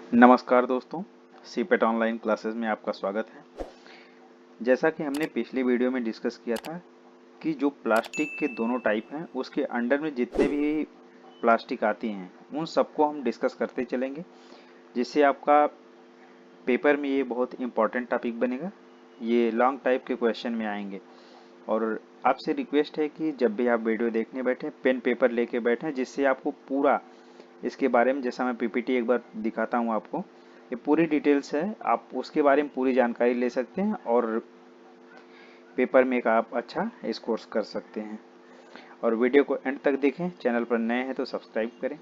नमस्कार दोस्तों, CIPET online classes में आपका स्वागत है। जैसा कि हमने पिछली वीडियो में डिस्कस किया था कि जो प्लास्टिक के दोनों टाइप हैं उसके अंडर में जितने भी प्लास्टिक आती हैं उन सबको हम डिस्कस करते चलेंगे, जिससे आपका पेपर में ये बहुत इम्पॉर्टेंट टॉपिक बनेगा। ये लॉन्ग टाइप के क्वेश्चन में आएंगे और आपसे रिक्वेस्ट है कि जब भी आप वीडियो देखने बैठें पेन पेपर लेके बैठें, जिससे आपको पूरा इसके बारे में, जैसा मैं पीपीटी एक बार दिखाता हूँ आपको, ये पूरी डिटेल्स है, आप उसके बारे में पूरी जानकारी ले सकते हैं और पेपर में एक आप अच्छा स्कोर कर सकते हैं। और वीडियो को एंड तक देखें, चैनल पर नए हैं तो सब्सक्राइब करें।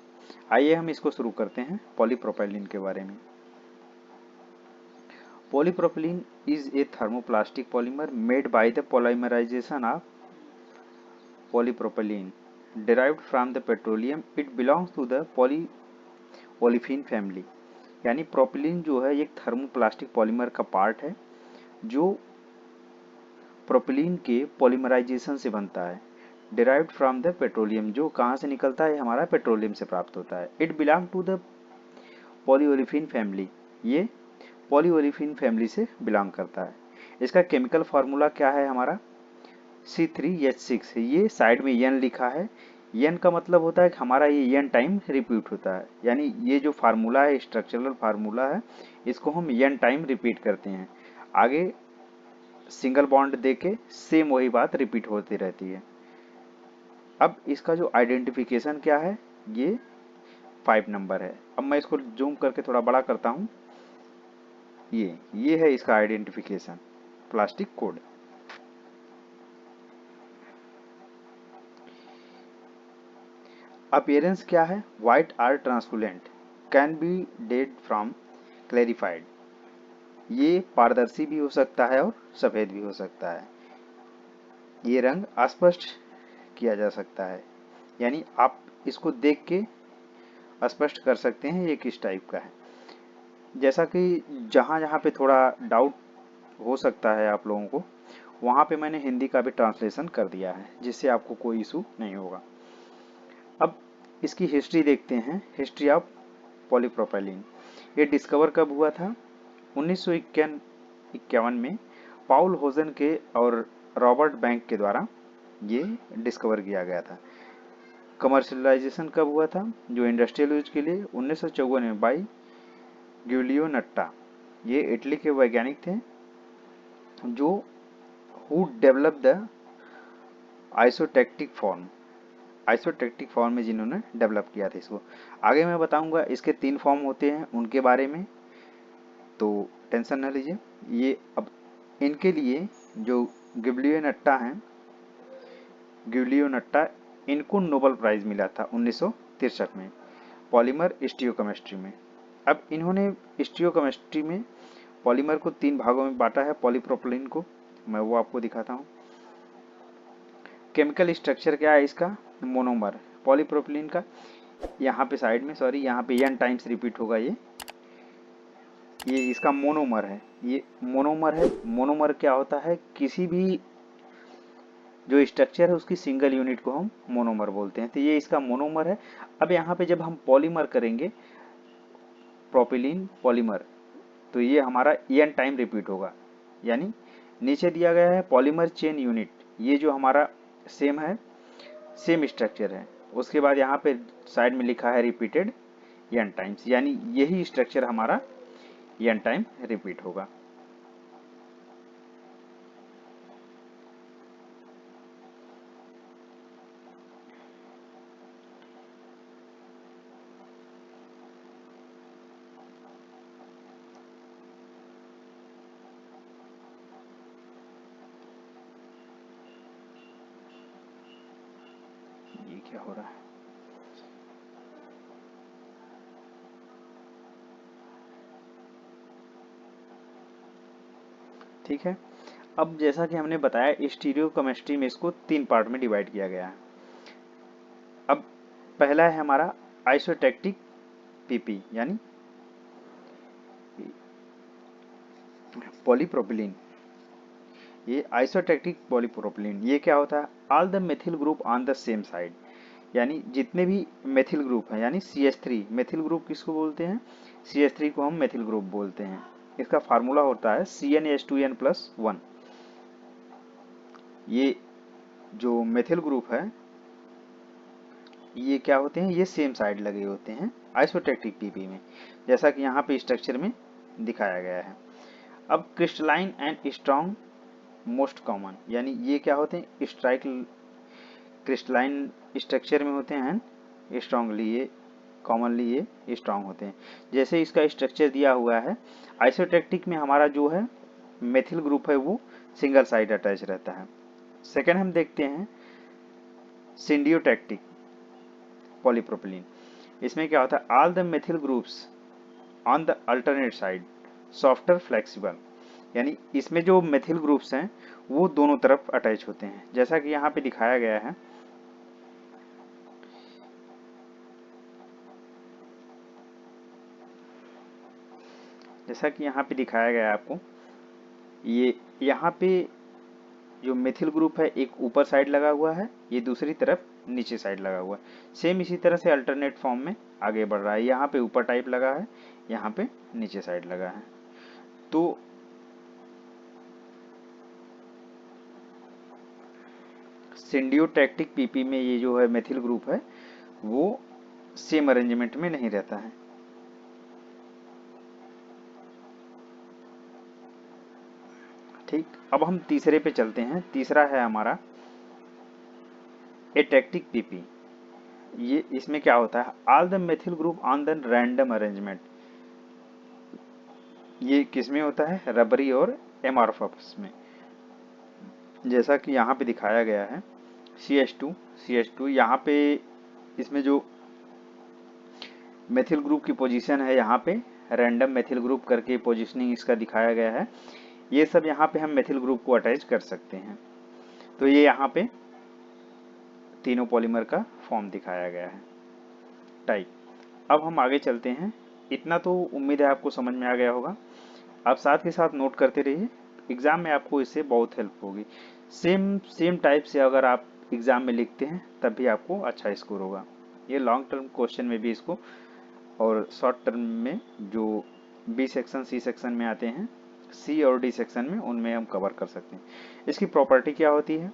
आइए हम इसको शुरू करते हैं पॉलीप्रोपाइलीन के बारे में। Polypropylene is a thermoplastic polymer made by the polymerization of polypropylene derived from the petroleum. It belongs to the olefin family. यानी प्रोपिलीन जो है एक थर्मोप्लास्टिक पॉलीमर का पार्ट है जो प्रोपिलीन के पॉलीमराइजेशन से बनता है। डिराइव्ड फ्रॉम द पेट्रोलियम, जो कहाँ से निकलता है, हमारा पेट्रोलियम से प्राप्त होता है। It belong to the polyolefin family, ये पॉलीओलिफिन फैमिली से बिलोंग करता है। इसका केमिकल फार्मूला क्या है, हमारा C3H6। ये साइड में एन लिखा है। एन का मतलब होता है कि हमारा ये एन टाइम रिपीट होता है, यानी ये जो फार्मूला है, स्ट्रक्चरल फार्मूला है, इसको हम एन टाइम रिपीट करते हैं। आगे सिंगल बॉन्ड देके सेम वही बात रिपीट होती रहती है। अब इसका जो आइडेंटिफिकेशन क्या है, ये 5 नंबर है। अब मैं इसको जूम करके थोड़ा बड़ा करता हूँ। ये है इसका आइडेंटिफिकेशन, प्लास्टिक कोड। अपीयरेंस क्या है, white or transparent, can be dead from clarified. ये पारदर्शी भी हो सकता है और सफेद भी हो सकता है। ये रंग अस्पष्ट किया जा सकता है, यानी आप इसको देख के स्पष्ट कर सकते हैं ये किस टाइप का है। जैसा कि जहाँ जहाँ पे थोड़ा डाउट हो सकता है आप लोगों को, वहाँ पे मैंने हिंदी का भी ट्रांसलेशन कर दिया है, जिससे आपको कोई इशू नहीं होगा। अब इसकी हिस्ट्री देखते हैं, हिस्ट्री ऑफ पॉलीप्रोपाइलीन। ये डिस्कवर कब हुआ था, 1951 में पाउल होजन के और रॉबर्ट बैंक के द्वारा ये डिस्कवर किया गया था। कमर्शलाइजेशन कब हुआ था, जो इंडस्ट्रियल यूज के लिए, 1954 में बाई गिलियो नट्टा। ये इटली के वैज्ञानिक थे जो who develop the isotactic form, isotactic form में जिन्होंने डेवलप किया था इसको। आगे मैं बताऊंगा इसके 3 फॉर्म होते हैं उनके बारे में, तो टेंशन न लीजिए। ये अब इनके लिए जो गिब्लियो नट्टा हैं, गिब्लियो नट्टा, इनको नोबेल प्राइज मिला था 1963 में पॉलीमर स्टीरियोकेमिस्ट्री में। अब इन्होंने स्टीरियोकेमिस्ट्री में पॉलीमर को 3 भागों में बांटा है। पॉलीप्रोपिलीन को मैं वो आपको दिखाता हूँ। केमिकल स्ट्रक्चर क्या है इसका, मोनोमर पॉलीप्रोपिलीन का। यहाँ पे साइड में, सॉरी, यहाँ पे एन टाइम्स रिपीट होगा। ये इसका मोनोमर है, ये मोनोमर है। मोनोमर क्या होता है, किसी भी जो स्ट्रक्चर है उसकी सिंगल यूनिट को हम मोनोमर बोलते हैं, तो ये इसका मोनोमर है। अब यहाँ पे जब हम पॉलीमर करेंगे, प्रोपिलीन पॉलीमर, तो ये हमारा एन टाइम रिपीट होगा। यानी नीचे दिया गया है पॉलीमर चेन यूनिट, ये जो हमारा सेम है, सेम स्ट्रक्चर है। उसके बाद यहाँ पे साइड में लिखा है रिपीटेड एन टाइम्स, यानी यही स्ट्रक्चर हमारा एन टाइम रिपीट होगा। ये क्या हो रहा है, ठीक है। अब जैसा कि हमने बताया, स्टीरियो केमिस्ट्री में इसको 3 पार्ट में डिवाइड किया गया है। अब पहला है हमारा आइसोटेक्टिक पीपी, यानी पॉलीप्रोपिलीन। ये आइसोटेक्टिक पॉलीप्रोपिलीन, ये क्या होता है, all the methyl group on the same side. यानी जितने भी मेथिल ग्रुप हैं, यानी CH3 मेथिल ग्रुप किसको बोलते हैं, CH3 को हम मेथिल ग्रुप बोलते हैं। इसका फार्मूला होता है CnH2n+1। ये जो मेथिल ग्रुप है ये क्या होते हैं, ये सेम साइड लगे होते हैं आइसोटेक्टिक पीपी में, जैसा कि यहाँ पे स्ट्रक्चर में दिखाया गया है। अब crystalline and strong most common, यानी ये क्या होते हैं, स्ट्राइक क्रिस्टलाइन स्ट्रक्चर में होते हैं, स्ट्रांगली ये कॉमनली ये स्ट्रांग होते हैं। जैसे इसका स्ट्रक्चर दिया हुआ है, आइसोटेक्टिक में हमारा जो है मेथिल ग्रुप है वो सिंगल साइड अटैच रहता है। सेकेंड हम देखते हैं सिंडियोटैक्टिक पॉलीप्रोपिलीन। इसमें क्या होता है, all the methyl groups on the alternate side softer flexible, यानी इसमें जो मेथिल ग्रुप्स हैं वो दोनों तरफ अटैच होते हैं, जैसा कि यहाँ पे दिखाया गया है। जैसा कि यहाँ पे दिखाया गया है आपको, ये यहाँ पे जो मेथिल ग्रुप है एक ऊपर साइड लगा हुआ है, ये दूसरी तरफ नीचे साइड लगा हुआ है। सेम इसी तरह से अल्टरनेट फॉर्म में आगे बढ़ रहा है, यहाँ पे ऊपर टाइप लगा है, यहाँ पे नीचे साइड लगा है। तो सिंडियोटैक्टिक पीपी में ये जो है मेथिल ग्रुप है वो सेम अरेंजमेंट में नहीं रहता है। ठीक, अब हम तीसरे पे चलते हैं। तीसरा है हमारा एटैक्टिक पीपी। ये इसमें क्या होता है, all the methyl group on the random arrangement. ये किसमें होता है, रबरी और एमॉर्फस में, जैसा कि यहाँ पे दिखाया गया है। CH2 यहाँ पे इसमें जो मेथिल ग्रुप की पोजीशन है, यहाँ पे रैंडम मेथिल ग्रुप करके पोजीशनिंग इसका दिखाया गया है। ये सब यहाँ पे हम मेथिल ग्रुप को अटैच कर सकते हैं। तो ये यहाँ पे तीनों पॉलीमर का फॉर्म दिखाया गया है, टाइप। अब हम आगे चलते हैं। इतना तो उम्मीद है आपको समझ में आ गया होगा। आप साथ के साथ नोट करते रहिए, एग्जाम में आपको इससे बहुत हेल्प होगी। सेम टाइप से अगर आप एग्जाम में लिखते हैं तब भी आपको अच्छा स्कोर होगा। ये लॉन्ग टर्म क्वेश्चन में भी इसको, और शॉर्ट टर्म में जो बी सेक्शन सी सेक्शन में आते हैं, सी और डी सेक्शन में, उनमें हम कवर कर सकते हैं। इसकी प्रॉपर्टी क्या होती है,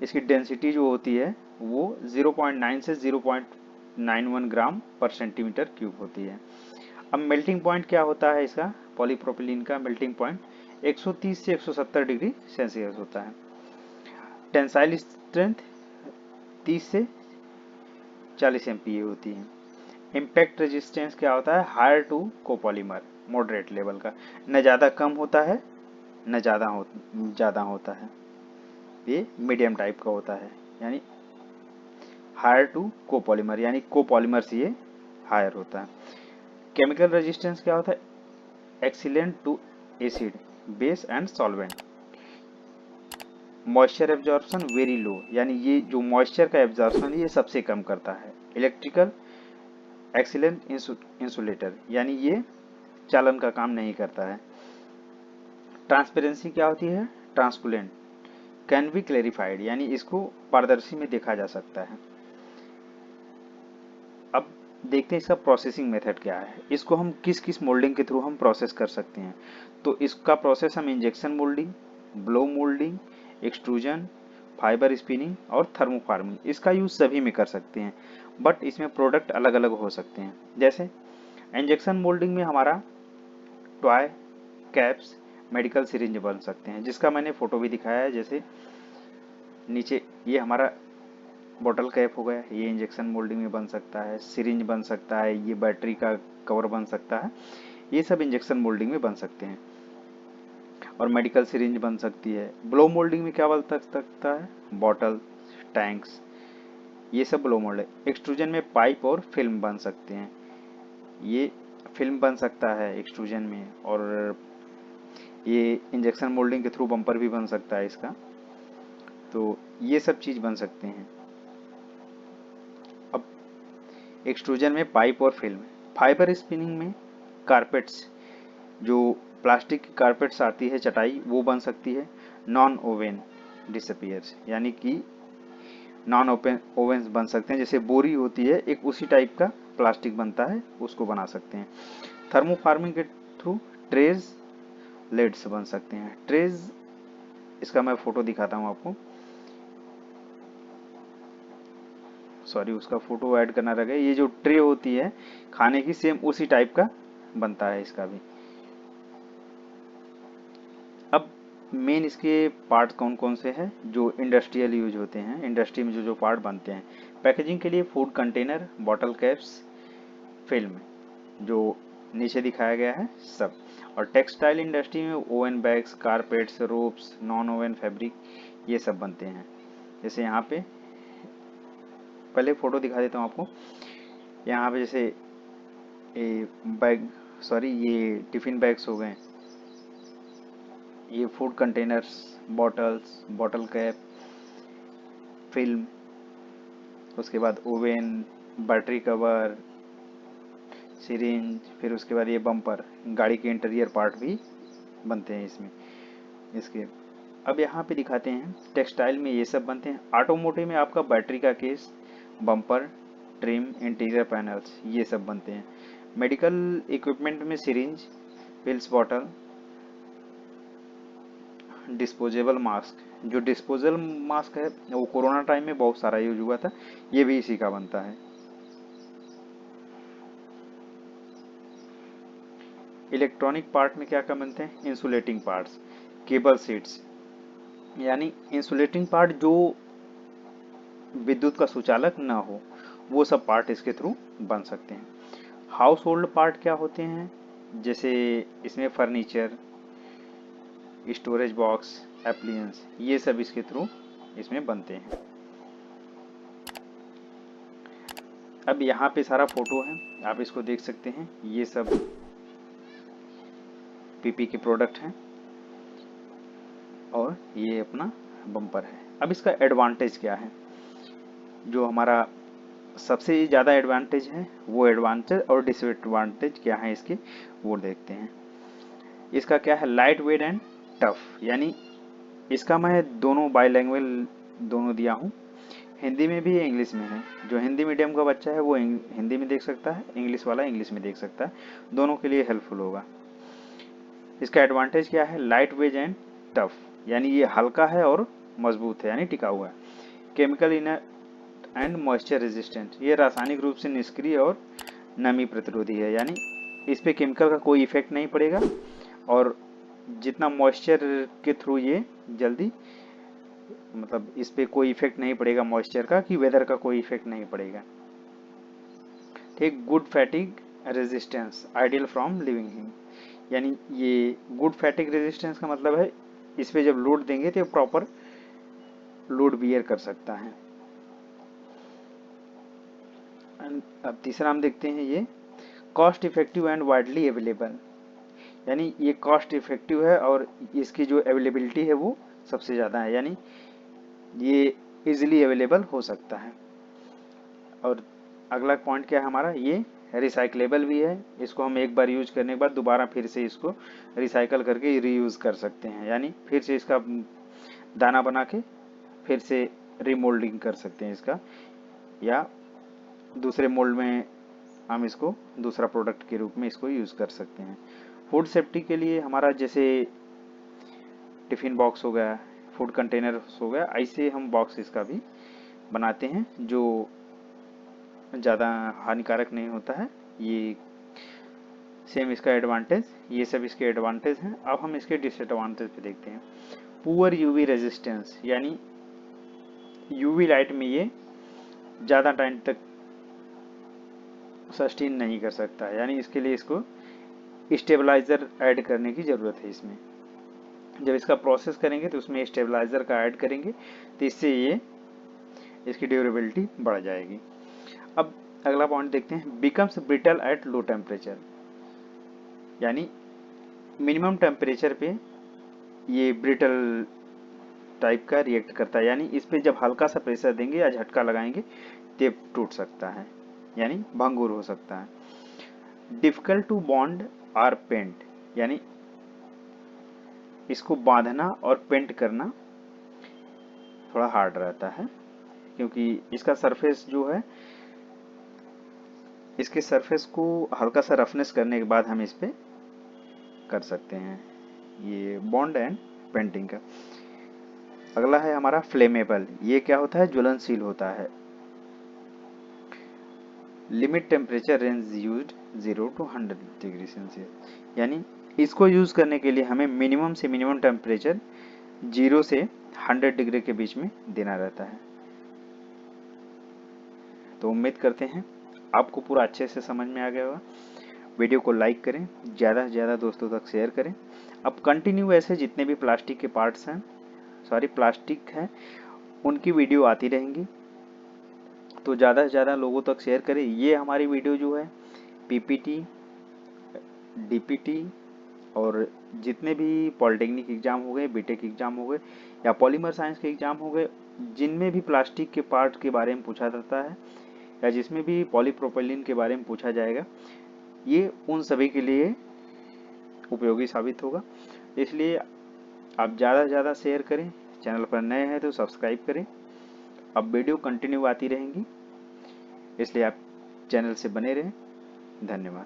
इसकी डेंसिटी जो होती है वो 0.9 से 0.91 ग्राम पर सेंटीमीटर क्यूब होती है। अब मेल्टिंग पॉइंट क्या होता है इसका, पॉलीप्रोपिलीन का मेल्टिंग पॉइंट 130 से 170 डिग्री सेल्सियस होता है। टेंसाइल स्ट्रेंथ 30 से 40 MPa होती है। इम्पैक्ट रेजिस्टेंस क्या होता है, higher to copolymer, moderate level का, न ज़्यादा कम होता है न ज़्यादा होता है, ये मीडियम टाइप का होता है। यानी हायर टू कोपॉलीमर, यानी कोपॉलीमर से ये हायर होता है। केमिकल रेजिस्टेंस क्या होता है, excellent to acid, base and solvent. Moisture absorption very low, यानी ये जो मॉइस्चर का एब्जॉर्प्शन ये सबसे कम करता है। इलेक्ट्रिकल एक्सीलेंट इंसुलेटर, यानी ये चालन का काम नहीं करता है। ट्रांसपेरेंसी क्या होती है, ट्रांसकुलेंट, कैन बी क्लेरिफाइड, यानी इसको पारदर्शी में देखा जा सकता है। अब देखते हैं इसका प्रोसेसिंग मेथड क्या है, इसको हम किस किस मोल्डिंग के थ्रू हम प्रोसेस कर सकते हैं। तो इसका प्रोसेस हम injection moulding, blow moulding, extrusion, fibre spinning और थर्मोफार्मिंग, इसका यूज सभी में कर सकते हैं, बट इसमें प्रोडक्ट अलग अलग हो सकते हैं। जैसे इंजेक्शन मोल्डिंग में हमारा टॉय, कैप्स, मेडिकल सिरिंज बन सकते हैं, जिसका मैंने फोटो भी दिखाया है। जैसे नीचे ये हमारा बॉटल कैप हो गया, ये इंजेक्शन मोल्डिंग में बन सकता है। सिरिंज बन सकता है, ये बैटरी का कवर बन सकता है, ये सब इंजेक्शन मोल्डिंग में बन सकते हैं। और मेडिकल सिरिंज बन सकती है। ब्लो मोल्डिंग में क्या बन सकता है, बॉटल, टैंक्स, ये सब ब्लो मोल्ड है। एक्सट्रूजन में पाइप और फिल्म बन सकते हैं, ये फिल्म बन सकता है एक्सट्रूजन में। और ये इंजेक्शन मोल्डिंग के थ्रू बम्पर भी बन सकता है इसका। तो ये सब चीज बन सकते हैं। अब एक्सट्रूजन में पाइप और फिल्म। फाइबर स्पिनिंग में कारपेट्स, जो प्लास्टिक की कारपेट्स आती है, चटाई, वो बन सकती है। नॉन ओवन डिसअपियर्स, यानी कि नॉन ओपन ओवेंस बन सकते हैं, जैसे बोरी होती है एक उसी टाइप का प्लास्टिक बनता है उसको बना सकते हैं। थर्मोफार्मिंग के थ्रू ट्रेज लेड्स बन सकते हैं। ट्रेज, इसका मैं फोटो दिखाता हूँ आपको, सॉरी उसका फोटो ऐड करना रह गया। ये जो ट्रे होती है खाने की, सेम उसी टाइप का बनता है इसका भी। अब मेन इसके पार्ट कौन कौन से हैं जो इंडस्ट्रियल यूज होते हैं, इंडस्ट्री में जो जो पार्ट बनते हैं। पैकेजिंग के लिए food container, bottle caps, film जो नीचे दिखाया गया है सब। और टेक्सटाइल इंडस्ट्री में oven bags, carpets, ropes, non oven fabric, ये सब बनते हैं। जैसे यहाँ पे पहले फोटो दिखा देता हूँ आपको। यहाँ पे जैसे ये बैग, सॉरी ये टिफिन बैग्स हो गए, ये food containers, bottles, bottle cap, film, उसके बाद ओवन, बैटरी कवर, सिरिंज, फिर उसके बाद ये बम्पर, गाड़ी के इंटीरियर पार्ट भी बनते हैं इसमें इसके। अब यहाँ पे दिखाते हैं टेक्सटाइल में ये सब बनते हैं। ऑटोमोटिव में आपका बैटरी का case, bumper, trim, interior panels, ये सब बनते हैं। मेडिकल इक्विपमेंट में syringe, pills bottle, disposable mask, जो डिस्पोजल मास्क है वो कोरोना टाइम में बहुत सारा यूज हुआ था, ये भी इसी का बनता है। इलेक्ट्रॉनिक पार्ट में क्या क्या बनते हैं, इंसुलेटिंग पार्ट्स, केबल सीट्स, यानी इंसुलेटिंग पार्ट जो विद्युत का सुचालक ना हो, वो सब पार्ट इसके थ्रू बन सकते हैं। हाउस होल्ड पार्ट क्या होते हैं, जैसे इसमें फर्नीचर, स्टोरेज बॉक्स, एप्लियंस, ये सब इसके थ्रू इसमें बनते हैं। अब यहाँ पे सारा फोटो है, आप इसको देख सकते हैं। ये सब पीपी के प्रोडक्ट हैं और ये अपना बम्पर है। अब इसका एडवांटेज क्या है, जो हमारा सबसे ज़्यादा एडवांटेज है वो एडवांटेज, और डिसएडवांटेज क्या है इसके वो देखते हैं। इसका क्या है, लाइट वेट एंड टफ, यानी इसका मैं दोनों बाईलैंग्वेज दोनों दिया हूँ, हिंदी में भी है, इंग्लिश में है। जो हिंदी मीडियम का बच्चा है वो हिंदी में देख सकता है, इंग्लिश वाला इंग्लिश में देख सकता है, दोनों के लिए हेल्पफुल होगा। इसका एडवांटेज क्या है, लाइट वेट एंड टफ, यानी ये हल्का है और मजबूत है, यानी टिकाऊ है। Chemical inert and moisture resistant, ये रासायनिक रूप से निष्क्रिय और नमी प्रतिरोधी है, यानी इस पे केमिकल का कोई इफेक्ट नहीं पड़ेगा, और जितना मॉइस्चर के थ्रू ये जल्दी, मतलब इस पे कोई इफेक्ट नहीं पड़ेगा मॉइस्चर का, कि वेदर का कोई इफेक्ट नहीं पड़ेगा। ठीक, good fatigue resistance, ideal from living him, यानी ये गुड फैटिग रेजिस्टेंस का मतलब है इस पे जब लोड देंगे तो प्रॉपर लोड बियर कर सकता है। अब तीसरा हम देखते हैं ये cost effective and widely available, यानी ये कॉस्ट इफेक्टिव है और इसकी जो अवेलेबिलिटी है वो सबसे ज़्यादा है, यानी ये इजीली अवेलेबल हो सकता है। और अगला पॉइंट क्या है हमारा, ये रिसाइकलेबल भी है, इसको हम एक बार यूज करने के बाद दोबारा फिर से इसको रिसाइकल करके रीयूज कर सकते हैं, यानी फिर से इसका दाना बना के फिर से रिमोल्डिंग कर सकते हैं इसका, या दूसरे मोल्ड में हम इसको दूसरा प्रोडक्ट के रूप में इसको यूज कर सकते हैं। फूड सेफ्टी के लिए हमारा जैसे टिफिन बॉक्स हो गया, फूड कंटेनर हो गया, ऐसे हम बॉक्स इसका भी बनाते हैं जो ज़्यादा हानिकारक नहीं होता है। ये सेम इसका एडवांटेज, ये सब इसके एडवांटेज हैं। अब हम इसके डिसएडवांटेज पे देखते हैं। पुअर यूवी रेजिस्टेंस, यानी यूवी लाइट में ये ज़्यादा टाइम तक सस्टेन नहीं कर सकता है, यानी इसके लिए इसको स्टेबलाइजर ऐड करने की ज़रूरत है इसमें। जब इसका प्रोसेस करेंगे तो उसमें स्टेबलाइजर का ऐड करेंगे तो इससे ये इसकी ड्यूरेबिलिटी बढ़ जाएगी। अब अगला पॉइंट देखते हैं, becomes brittle at low temperature, यानी मिनिमम टेम्परेचर पे ये ब्रिटल टाइप का रिएक्ट करता है, यानी इस पे जब हल्का सा प्रेशर देंगे या झटका लगाएंगे तो टूट सकता है, यानी भंगुर हो सकता है। डिफिकल्ट टू बॉन्ड और पेंट, यानी इसको बांधना और पेंट करना थोड़ा हार्ड रहता है, क्योंकि इसका सरफेस जो है इसके सरफेस को हल्का सा रफनेस करने के बाद हम इस पे कर सकते हैं। ये बॉन्ड एंड पेंटिंग का। अगला है हमारा फ्लेमेबल। ये क्या होता है? ज्वलनशील होता है। Limit temperature range used 0 to 100 degree Celsius. यानी इसको यूज करने के लिए हमें मिनिमम से मिनिमम टेम्परेचर 0 से 100 डिग्री के बीच में देना रहता है। तो उम्मीद करते हैं आपको पूरा अच्छे से समझ में आ गया होगा। वीडियो को लाइक करें, ज़्यादा से ज़्यादा दोस्तों तक शेयर करें। अब कंटिन्यू ऐसे जितने भी प्लास्टिक के पार्ट्स हैं, सॉरी प्लास्टिक हैं, उनकी वीडियो आती रहेंगी। तो ज़्यादा से ज़्यादा लोगों तक शेयर करें। ये हमारी वीडियो जो है पीपीटी, डीपीटी और जितने भी पॉलिटेक्निक एग्जाम हो गए, बीटेक एग्जाम हो गए या पॉलीमर साइंस के एग्जाम हो गए, जिनमें भी प्लास्टिक के पार्ट के बारे में पूछा जाता है या जिसमें भी पॉलीप्रोपिलीन के बारे में पूछा जाएगा, ये उन सभी के लिए उपयोगी साबित होगा। इसलिए आप ज़्यादा से ज़्यादा शेयर करें। चैनल पर नए हैं तो सब्सक्राइब करें। अब वीडियो कंटिन्यू आती रहेंगी, इसलिए आप चैनल से बने रहें। धन्यवाद।